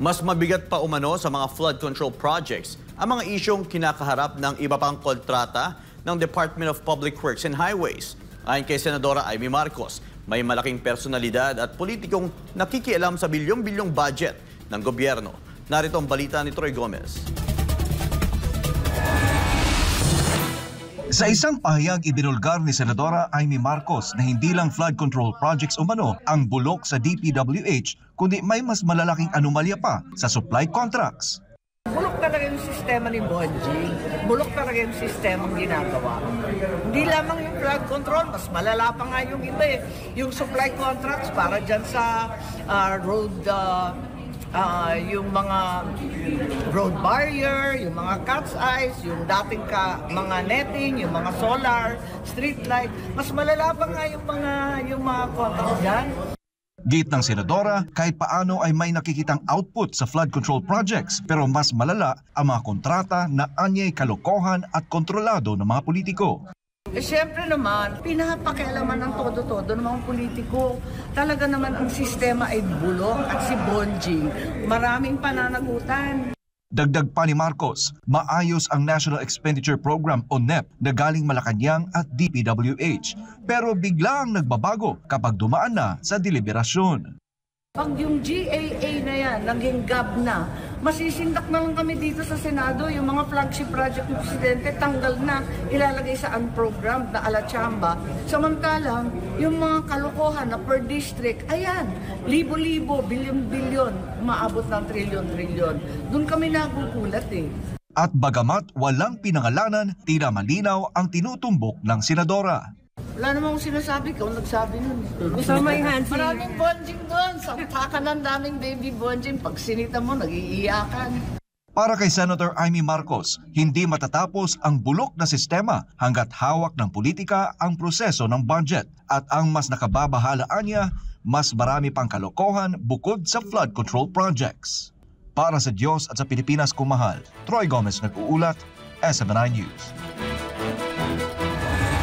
Mas mabigat pa umano sa mga flood control projects ang mga isyong kinakaharap ng iba pang kontrata ng Department of Public Works and Highways. Ayon kay Senadora Amy Marcos, may malaking personalidad at politikong nakikialam sa bilyong-bilyong budget ng gobyerno. Narito ang balita ni Troy Gomez. Sa isang pahayag ibinulgar ni Senadora Amy Marcos na hindi lang flood control projects umano ang bulok sa DPWH, kundi may mas malalaking anomalya pa sa supply contracts. Bulok talaga yung sistema ni Bonjing. Bulok talaga yung sistema ng ginagawa. Hindi lamang yung flood control, mas malala pa nga yung iba eh. Yung supply contracts para dyan sa road, yung mga road barrier, yung mga cat's eyes, yung dating mga netting, yung mga solar, street light. Mas malala pa nga yung mga contracts dyan. Git ng Senadora, kahit paano ay may nakikitang output sa flood control projects, pero mas malala ang mga kontrata na anyay kalokohan at kontrolado ng mga politiko. Siyempre naman, pinapakialaman ng todo-todo ng mga politiko. Talaga naman ang sistema ay bulok at si Bonjing, maraming pananagutan. Dagdag pa ni Marcos, maayos ang National Expenditure Program o NEP na galing Malacanang at DPWH, pero biglang nagbabago kapag dumaan na sa deliberasyon. Pag yung GAA na yan, naging GAB na, masisindak na lang kami dito sa Senado. Yung mga flagship project ng Presidente, tanggal na, ilalagay sa unprogrammed na alachamba. Samantalang, yung mga kalokohan na per district, ayan, libo-libo, bilyon-bilyon, maabot ng trilyon-trilyon. Doon kami nagugulat eh. At bagamat walang pinangalanan, tila malinaw ang tinutumbok ng Senadora. Wala namang sinasabi, ikaw nagsabi nun. Kasama yung Hansi. Maraming Bonjing doon. Saktakan ng daming baby Bonjing. Pag sinita mo, nag-iiyakan. Para kay Senator Amy Marcos, hindi matatapos ang bulok na sistema hanggat hawak ng politika ang proseso ng budget. At ang mas nakababahalaan niya, mas marami pang kalokohan bukod sa flood control projects. Para sa Diyos at sa Pilipinas kumahal, Troy Gomez nag-uulat, SMNI News.